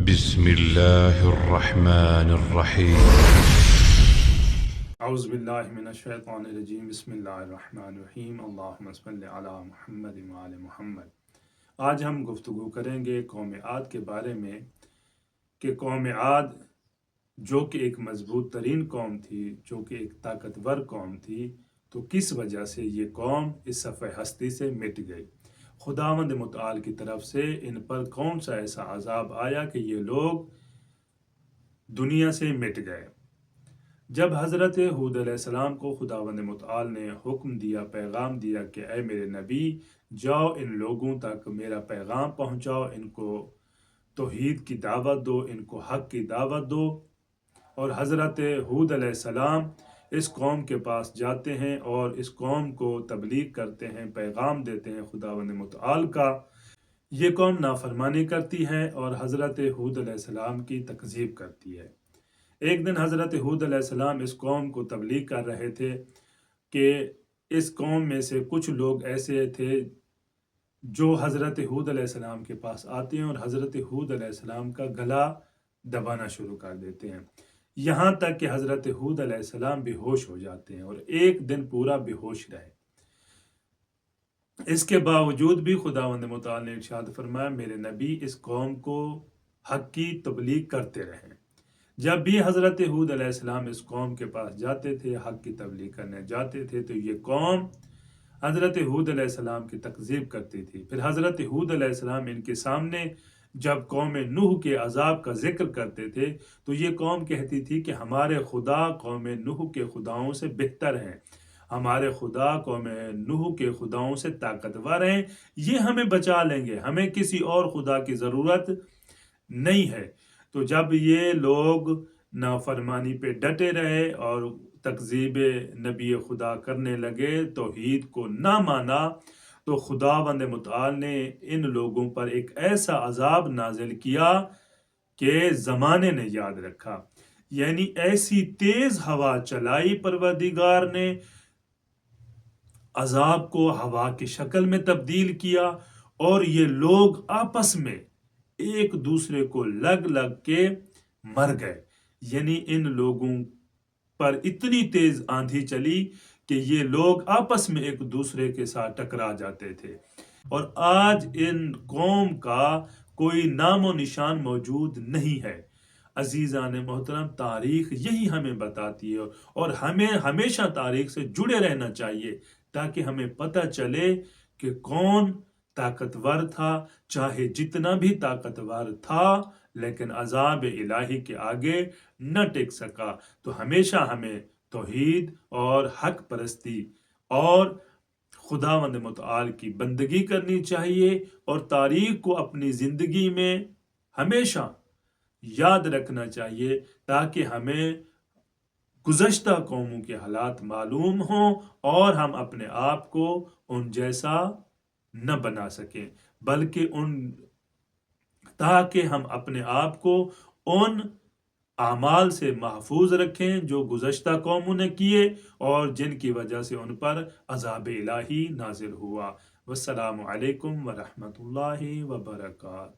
بسم الله الرحمن الرحيم. اعوذ باللہ من الشیطان الرجیم بسم اللہ الرحمن الرحیم اللہم صل علی محمد وعلی محمد۔ آج ہم گفتگو کریں گے قوم عاد کے بارے میں کہ قوم عاد جو کہ ایک مضبوط ترین قوم تھی، جو کہ ایک طاقتور قوم تھی، تو کس وجہ سے یہ قوم اس صفحہ ہستی سے مٹ گئی۔ خداوند متعال کی طرف سے ان پر کون سا ایسا عذاب آیا کہ یہ لوگ دنیا سے مٹ گئے۔ جب حضرت ہود علیہ السلام کو خداوند متعال نے حکم دیا، پیغام دیا کہ اے میرے نبی، جاؤ ان لوگوں تک میرا پیغام پہنچاؤ، ان کو توحید کی دعوت دو، ان کو حق کی دعوت دو، اور حضرت ہود علیہ السلام اس قوم کے پاس جاتے ہیں اور اس قوم کو تبلیغ کرتے ہیں، پیغام دیتے ہیں خداوند متعال کا۔ یہ قوم نافرمانی کرتی ہے اور حضرت ہود علیہ السلام کی تکذیب کرتی ہے۔ ایک دن حضرت ہود علیہ السلام اس قوم کو تبلیغ کر رہے تھے کہ اس قوم میں سے کچھ لوگ ایسے تھے جو حضرت ہود علیہ السلام کے پاس آتے ہیں اور حضرت ہود علیہ السلام کا گلا دبانا شروع کر دیتے ہیں، یہاں تک کہ حضرت ہود علیہ السلام بے ہوش ہو جاتے ہیں اور ایک دن پورا بے ہوش رہے۔ اس کے باوجود بھی خداوند متعال نے ارشاد فرمایا، میرے نبی اس قوم کو حق کی تبلیغ کرتے رہیں۔ جب بھی حضرت ہود علیہ السلام اس قوم کے پاس جاتے تھے، حق کی تبلیغ کرنے جاتے تھے، تو یہ قوم حضرت ہود علیہ السلام کی تکذیب کرتی تھی۔ پھر حضرت ہود علیہ السلام ان کے سامنے جب قوم نوح کے عذاب کا ذکر کرتے تھے تو یہ قوم کہتی تھی کہ ہمارے خدا قوم نوح کے خداؤں سے بہتر ہیں، ہمارے خدا قوم نوح کے خداؤں سے طاقتور ہیں، یہ ہمیں بچا لیں گے، ہمیں کسی اور خدا کی ضرورت نہیں ہے۔ تو جب یہ لوگ نافرمانی پہ ڈٹے رہے اور تکذیب نبی خدا کرنے لگے، توحید کو نہ مانا، تو خداوند متعال نے ان لوگوں پر ایک ایسا عذاب نازل کیا کہ زمانے نے یاد رکھا۔ یعنی ایسی تیز ہوا چلائی پروردگار نے، عذاب کو ہوا کی شکل میں تبدیل کیا، اور یہ لوگ آپس میں ایک دوسرے کو لگ لگ کے مر گئے۔ یعنی ان لوگوں پر اتنی تیز آندھی چلی کہ یہ لوگ آپس میں ایک دوسرے کے ساتھ ٹکرا جاتے تھے، اور آج ان قوم کا کوئی نام و نشان موجود نہیں ہے۔ عزیزان محترم، تاریخ یہی ہمیں بتاتی ہے، اور ہمیں ہمیشہ تاریخ سے جڑے رہنا چاہیے تاکہ ہمیں پتہ چلے کہ کون طاقتور تھا، چاہے جتنا بھی طاقتور تھا لیکن عذاب الہی کے آگے نہ ٹک سکا۔ تو ہمیشہ ہمیں توحید اور حق پرستی اور خداوند متعال کی بندگی کرنی چاہیے، اور تاریخ کو اپنی زندگی میں ہمیشہ یاد رکھنا چاہیے تاکہ ہمیں گزشتہ قوموں کے حالات معلوم ہوں اور ہم اپنے آپ کو ان جیسا نہ بنا سکیں، بلکہ تاکہ ہم اپنے آپ کو ان اعمال سے محفوظ رکھیں جو گزشتہ قوموں نے کیے اور جن کی وجہ سے ان پر عذاب الہی نازل ہوا۔ والسلام علیکم ورحمۃ اللہ وبرکاتہ۔